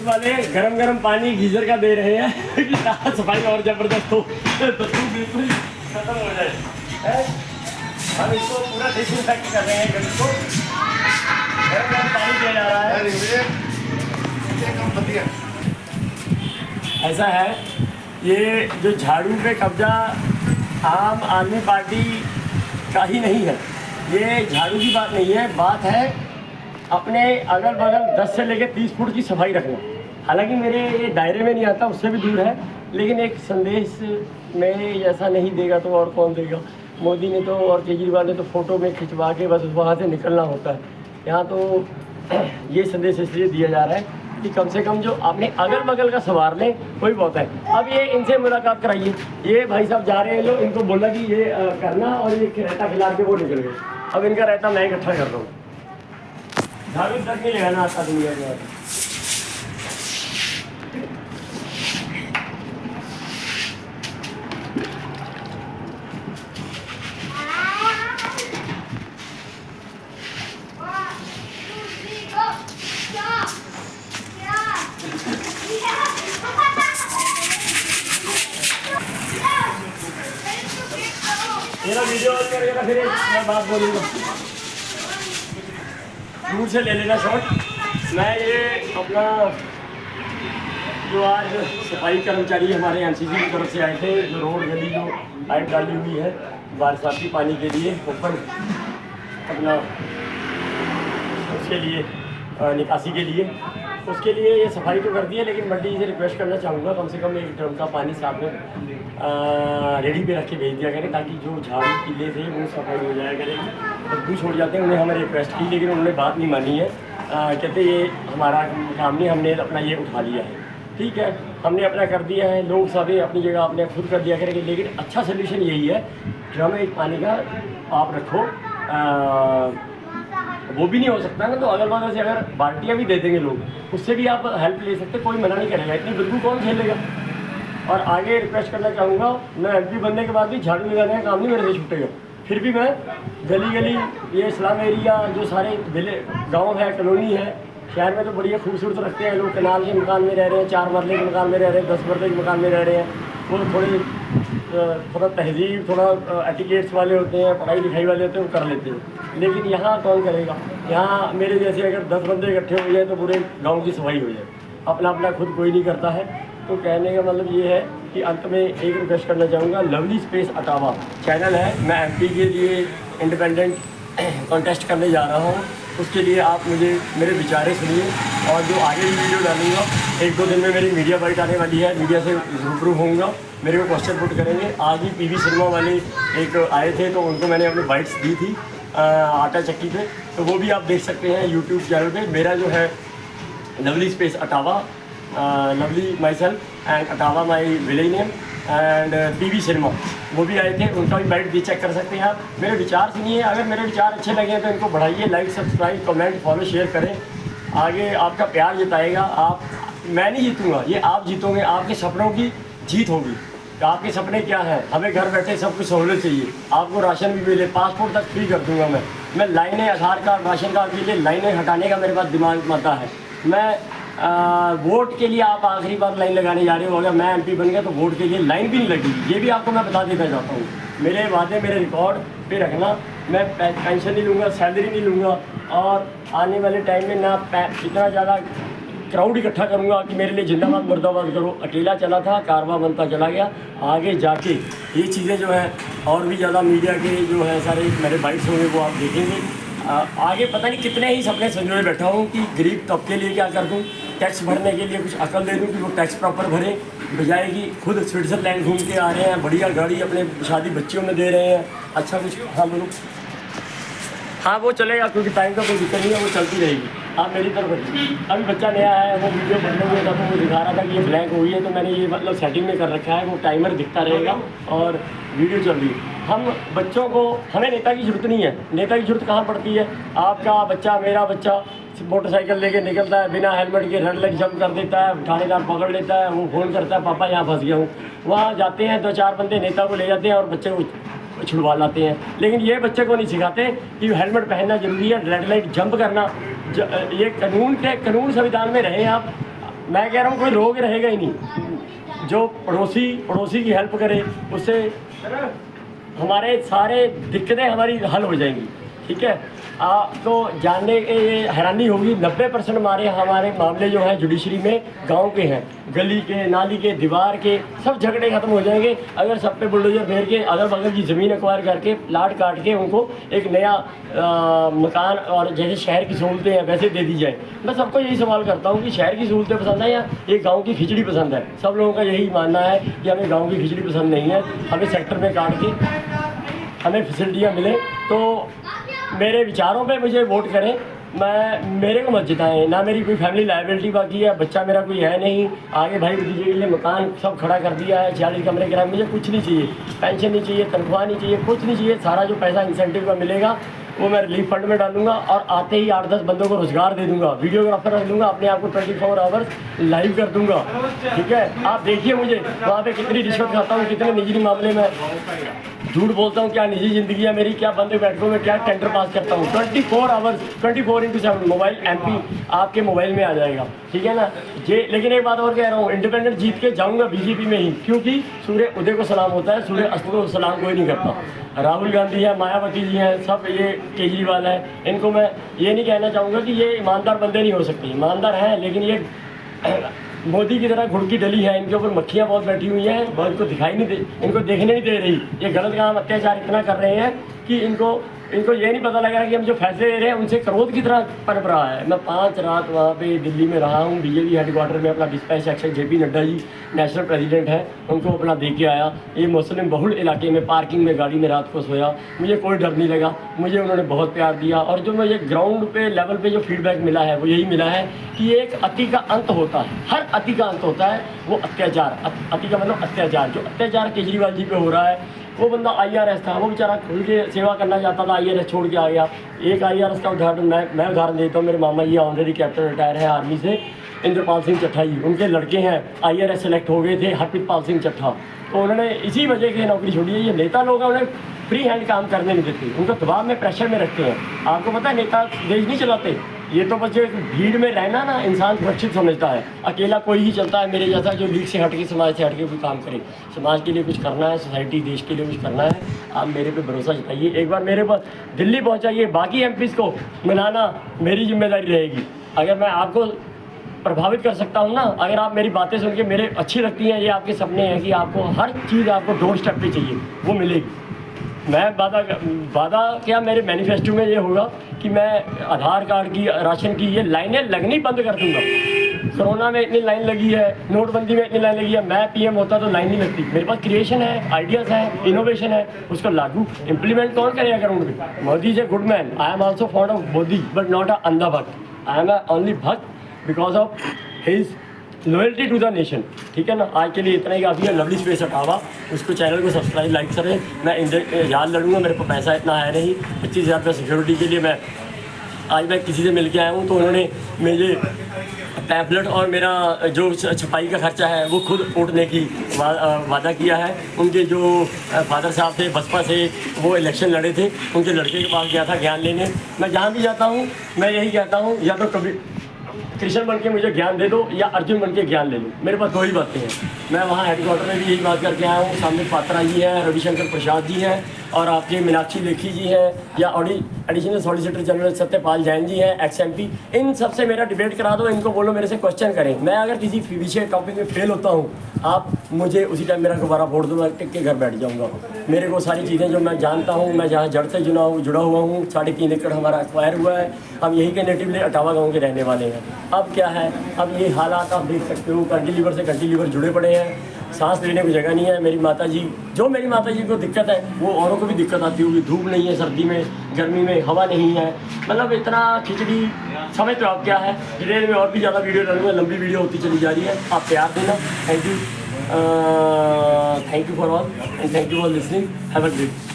वाले गरम गरम पानी गीजर का दे रहे हैं कि ताकि सफाई और ज़बरदस्त हो तो बिल्कुल खत्म हो जाए है? हम इसको पूरा डिसइंफेक्ट कर रहे हैं गली को। गरम गरम पानी दिया जा रहा है। ऐसा है, ये जो झाड़ू पे कब्जा आम आदमी पार्टी का ही नहीं है, ये झाड़ू की बात नहीं है, बात है अपने अगल बगल 10 से लेकर 30 फुट की सफाई रखना। हालांकि मेरे ये दायरे में नहीं आता, उससे भी दूर है, लेकिन एक संदेश में ऐसा नहीं देगा तो और कौन देगा। मोदी ने तो और केजरीवाल ने तो फ़ोटो में खिंचवा के बस वहाँ से निकलना होता है। यहाँ तो ये संदेश इसलिए दिया जा रहा है कि कम से कम जो अपने अगल बगल का संवार लें, वही बहुत है। अब ये इनसे मुलाकात कराइए, ये भाई साहब जा रहे हैं लोग, इनको बोला कि ये करना, और ये रहता खिला के वो निकल गए। अब इनका रहता मैं इकट्ठा कर रहा हूँ। झाड़ू तक नहीं लगाना आता दुनिया में। मेरा वीडियो ऑन करेगा फिर मैं बात बोलूँगा, दूर से ले लेना शॉट। मैं ये अपना जो आज सफाई कर्मचारी हमारे एनसीसी की तरफ से आए थे, जो रोड गली जो पाइप डाली हुई है बरसाती पानी के लिए ऊपर अपना उसके लिए निकासी के लिए, उसके लिए ये सफाई तो कर दी है, लेकिन मंडी से रिक्वेस्ट करना चाहूँगा कम से कम एक ड्रम का पानी साथ में रेडी पे रख के भेज दिया करें, ताकि जो झाड़ू किले थे वो सफाई हो जाया करेगी। बदबू छोड़ जाते हैं, उन्हें हमें रिक्वेस्ट की लेकिन उन्होंने बात नहीं मानी है। कहते ये हमारा काम नहीं, हमने अपना ये उठा लिया है। ठीक है, हमने अपना कर दिया है, लोग सभी अपनी जगह अपने खुद कर दिया करेंगे, लेकिन अच्छा सोल्यूशन यही है ड्रम एक पानी का आप रखो। वो भी नहीं हो सकता ना, तो अगल बगल से अगर बाल्टियाँ भी दे देंगे लोग, उससे भी आप हेल्प ले सकते, कोई मना नहीं करेगा। इतनी बदबू कौन झेलेगा। और आगे रिक्वेस्ट करना चाहूँगा, मैं एमपी बनने के बाद भी झाड़ू लगाने का काम नहीं मेरे से छूटेगा। फिर भी मैं गली गली ये इस्लाम एरिया जो सारे गांव है, कॉलोनी है, शहर में तो बढ़िया खूबसूरत रखते हैं लोग। कनाल के मकान में रह रहे हैं, 4 मरले के मकान में रह रहे हैं, 10 मरले के मकान में रह रहे हैं। वो थोड़ा तहजीब, थोड़ा एटिकेट्स वाले होते हैं, पढ़ाई लिखाई वाले होते हैं, वो कर लेते हैं। लेकिन यहाँ कौन करेगा। यहाँ मेरे जैसे अगर 10 बंदे इकट्ठे हो जाए तो पूरे गाँव की सफाई हो जाए। अपना अपना खुद कोई नहीं करता है। तो कहने का मतलब ये है कि अंत में एक रिक्वेस्ट करना चाहूँगा, लवली स्पेस अटावा चैनल है, मैं एमपी के लिए इंडिपेंडेंट कॉन्टेस्ट करने जा रहा हूँ। उसके लिए आप मुझे मेरे विचारे सुनिए, और जो आगे भी वीडियो डालूंगा 1-2 दिन में मेरी मीडिया बाइट आने वाली है, मीडिया से रूबरू होऊंगा, मेरे को क्वेश्चन पुट करेंगे। आज ही पीवी सिनेमा वाले एक आए थे, तो उनको मैंने अपनी बाइट्स दी थी आटा चक्की पे, तो वो भी आप देख सकते हैं यूट्यूब चैनल पे। मेरा जो है lovely space Atawa, lovely my self and Atawa my village name and PV cinema, वो भी आए थे, उनका भी बाइट भी चेक कर सकते हैं आप। मेरे विचार सुनिए, अगर मेरे विचार अच्छे लगे तो इनको बढ़ाइए, like subscribe comment follow share करें। आगे आपका प्यार जिताएगा। आप, मैं नहीं जीतूँगा, ये आप जीतोगे। आपके सपनों की जीत होगी। आपके सपने क्या हैं? हमें घर बैठे सब कुछ सहूलत चाहिए, आपको राशन भी मिले, पासपोर्ट तक फ्री कर दूँगा मैं लाइनें, आधार कार्ड राशन कार्ड के लिए लाइनें हटाने का मेरे पास दिमाग मता है। मैं वोट के लिए आप आखिरी बार लाइन लगाने जा रहे हो, अगर मैं एमपी बन गया तो वोट के लिए लाइन भी नहीं लगेगी। ये भी आपको मैं बता देना चाहता हूँ। मेरे वादे मेरे रिकॉर्ड पे रखना। मैं पेंशन नहीं लूँगा, सैलरी नहीं लूँगा, और आने वाले टाइम में ना इतना ज़्यादा क्राउड इकट्ठा करूँगा कि मेरे लिए जिंदाबाद मुर्दाबाद करो। अकेला चला था, कारवां बनता चला गया। आगे जाके ये चीज़ें जो है और भी ज़्यादा मीडिया के जो है सारे मेरे बाइट्स होंगे वो आप देखेंगे। आगे पता नहीं कितने ही सपने संजोए बैठा हूँ कि गरीब तबके के लिए क्या कर दूँ, टैक्स भरने के लिए कुछ अकल दे दूँ कि वो टैक्स प्रॉपर भरे, बजाय कि खुद स्विट्ज़रलैंड घूम के आ रहे हैं, बढ़िया गाड़ी अपने शादी बच्चियों में दे रहे हैं। अच्छा कुछ, हाँ बोलो। हाँ वो चलेगा, क्योंकि टाइम का कोई दिक्कत नहीं है, वो चलती रहेगी। आप मेरी तरफ अभी बच्चा नया है, वो वीडियो बनने में था तो वो दिखा रहा था कि ये ब्लैंक हुई है, तो मैंने ये मतलब सेटिंग में कर रखा है, वो टाइमर दिखता रहेगा और वीडियो चल रही है। हम बच्चों को, हमें नेता की ज़रूरत नहीं है। नेता की ज़रूरत कहाँ पड़ती है? आपका बच्चा, मेरा बच्चा मोटरसाइकिल लेके निकलता है, बिना हेलमेट के रेड लाइट जंप कर देता है, थानेदार पकड़ लेता है, वो फ़ोन करता है पापा यहाँ फंस गया हूँ। वहाँ जाते हैं 2-4 बंदे नेता को ले जाते हैं और बच्चे को छुड़वा लाते हैं। लेकिन ये बच्चे को नहीं सिखाते कि हेलमेट पहनना ज़रूरी है, रेड लाइट जंप करना। ये कानून संविधान में रहे आप, मैं कह रहा हूँ कोई रोग रहेगा ही नहीं। जो पड़ोसी की हेल्प करे, उससे हमारे सारे दिक्कतें हमारी हल हो जाएंगी। ठीक है, आपको जानने के ये हैरानी होगी, 90% हमारे मामले जो हैं जुडिशरी में गांव के हैं। गली के, नाली के, दीवार के सब झगड़े खत्म हो जाएंगे अगर सब पे बुलडोजर फेर के अगल बगल की ज़मीन एक्वायर करके प्लाट काट के उनको एक नया मकान और जैसे शहर की सहूलतें हैं वैसे दे दी जाए। मैं सबको यही सवाल करता हूँ कि शहर की सहूलतें पसंद है या ये गाँव की खिचड़ी पसंद है? सब लोगों का यही मानना है कि हमें गाँव की खिचड़ी पसंद नहीं है, हमें सेक्टर में काट के हमें फैसिलिटियाँ मिले। तो मेरे विचारों पे मुझे वोट करें, मेरे को मत जिताएं। ना मेरी कोई फैमिली लायबिलिटी बाकी है, बच्चा मेरा कोई है नहीं, आगे भाई भतीजे के लिए मकान सब खड़ा कर दिया है, 40 कमरे किराए। मुझे कुछ नहीं चाहिए, पेंशन नहीं चाहिए, तनख्वाह नहीं चाहिए, कुछ नहीं चाहिए। सारा जो पैसा इंसेंटिव का मिलेगा वो मैं रिलीफ फंड में डालूंगा और आते ही 8-10 बंदों को रोजगार दे दूंगा, वीडियोग्राफर रख दूंगा, अपने आप को 24 आवर्स लाइव कर दूंगा। ठीक है, आप देखिए मुझे वहाँ पे कितनी रिश्वत खाता हूँ, कितने निजी मामले में झूठ बोलता हूँ, क्या निजी ज़िंदगी है मेरी, क्या बंदे बैठकों में क्या टेंडर पास करता हूँ। 24 आवर्स 24x7 मोबाइल MP आपके मोबाइल में आ जाएगा। ठीक है ना ये। लेकिन एक बात और कह रहा हूँ, इंडिपेंडेंट जीत के जाऊँगा BJP में ही, क्योंकि सूर्य उदय को सलाम होता है, सूर्य अस्त को सलाम कोई नहीं करता। राहुल गांधी है, मायावती जी हैं, सब ये केजरीवाल है, इनको मैं ये नहीं कहना चाहूँगा कि ये ईमानदार बंदे नहीं हो सकते, ईमानदार हैं, लेकिन ये मोदी की तरह घुड़की डली है, इनके ऊपर मक्खियाँ बहुत बैठी हुई हैं, बहुत इनको दिखाई नहीं दे, इनको देखने नहीं दे रही। ये गलत काम, अत्याचार इतना कर रहे हैं कि इनको ये नहीं पता लग रहा कि हम जो फैसले ले रहे हैं उनसे क्रोध की तरह पनप रहा है। मैं 5 रात वहाँ पे दिल्ली में रहा हूँ, BJP हेडक्वार्टर में अपना dispatch section JP Nadda ji national president हैं, उनको अपना दे के आया। ये मुस्लिम बहुल इलाके में पार्किंग में गाड़ी में रात को सोया, मुझे कोई डर नहीं लगा, मुझे उन्होंने बहुत प्यार दिया। और जो मुझे ग्राउंड पे लेवल पे जो फीडबैक मिला है वो यही मिला है कि एक अति का अंत होता है, हर अति का अंत होता है, वो अत्याचार। अति का मतलब अत्याचार। जो अत्याचार केजरीवाल जी पे हो रहा है, वो बंदा IRS था, वो बेचारा खुल के सेवा करना चाहता था, IRS छोड़ के आ गया। एक IRS का उदाहरण मैं उदाहरण देता हूँ। मेरे मामा जी ऑनरेरी कैप्टन रिटायर है आर्मी से, इंद्रपाल सिंह चट्ठा जी, उनके लड़के हैं IRS सेलेक्ट हो गए थे, हरप्रीत पाल सिंह चट्ठा। तो उन्होंने इसी वजह की नौकरी छोड़ी है। ये नेता लोग हैं, उन्हें फ्री हैंड काम करने नहीं देते, उनको दबाव में प्रेशर में रखते हैं। आपको पता है नेता देश नहीं चलाते, ये तो बस भीड़ में रहना ना इंसान सुरक्षित समझता है, अकेला कोई ही चलता है मेरे जैसा, जो लीग से हट के समाज से हट के कोई काम करे। समाज के लिए कुछ करना है, सोसाइटी देश के लिए कुछ करना है, आप मेरे पे भरोसा जताइए, एक बार मेरे पास दिल्ली पहुंचाइए। बाकी MPs को मिलाना मेरी जिम्मेदारी रहेगी। अगर मैं आपको प्रभावित कर सकता हूँ ना, अगर आप मेरी बातें सुन के मेरे अच्छी लगती हैं, ये आपके सपने हैं कि आपको हर चीज़ आपको डोर स्टेप पे चाहिए, वो मिलेगी। मैं वादा क्या मेरे मैनिफेस्टो में ये होगा कि मैं आधार कार्ड की, राशन की ये लाइनें लगनी बंद कर दूंगा। कोरोना में इतनी लाइन लगी है, नोटबंदी में इतनी लाइन लगी है, मैं PM होता तो लाइन नहीं लगती। मेरे पास क्रिएशन है, आइडियाज़ है, इनोवेशन है, उसको लागू इम्प्लीमेंट कौन करेगा ग्राउंड पे? Modi is a good man, I am also fond of Modi but not a अंधा भक्त। आई एम अ ओनली भक्त because of his loyalty to the nation. ठीक है ना, आज के लिए इतना ही काफ़ी है। लवली स्पेस हटावा, उसको चैनल को सब्सक्राइब लाइक करें। मैं इंतजार लड़ूंगा, मेरे पास पैसा इतना है नहीं। 25,000 रुपये सिक्योरिटी के लिए मैं किसी से मिल के आया हूँ, तो उन्होंने मुझे पैम्पलेट और मेरा जो छपाई का खर्चा है वो खुद उठने की वादा किया है। उनके जो फादर साहब थे बसपा से, वो इलेक्शन लड़े थे, उनके लड़के के पास गया था ज्ञान लेने। मैं जहाँ भी जाता हूँ मैं यही कहता हूँ, या तो कभी कृष्ण बन के मुझे ज्ञान दे दो या अर्जुन बन के ज्ञान ले लो, मेरे पास 2 ही बातें हैं। मैं वहाँ हेडक्वार्टर में भी यही बात करके आया हूँ। सामने पात्रा जी हैं, रविशंकर प्रसाद जी हैं, और आपके मीनाक्षी लेखी जी हैं, या additional solicitor general Satyapal Jain ji हैं, XMP। इन सबसे मेरा डिबेट करा दो, इनको बोलो मेरे से क्वेश्चन करें। मैं अगर किसी विषय टॉपिक में फेल होता हूँ, आप मुझे उसी टाइम मेरा दोबारा वोट दो, मैं टिक के घर बैठ जाऊँगा। मेरे को सारी चीज़ें जो मैं जानता हूँ, मैं जहाँ जड़ से जुड़ा हुआ हूँ, 3.5 एकड़ हमारा एक्वायर हुआ है। हम यही के नेटिवली अटावा गाँव के रहने वाले हैं। अब क्या है, अब ये हालात आप देख सकते हो, कैंटिलीवर से कैंटिलीवर जुड़े पड़े हैं, सांस लेने को जगह नहीं है। मेरी माता जी को दिक्कत है, वो औरों को भी दिक्कत आती होगी। धूप नहीं है, सर्दी में, गर्मी में हवा नहीं है, मतलब इतना खिचड़ी। समझ तो आप क्या है। डिटेल में और भी ज़्यादा वीडियो डालूंगा, लंबी वीडियो होती चली जा रही है। आप प्यार देना। Thank you for all and thank you for listening. Have a great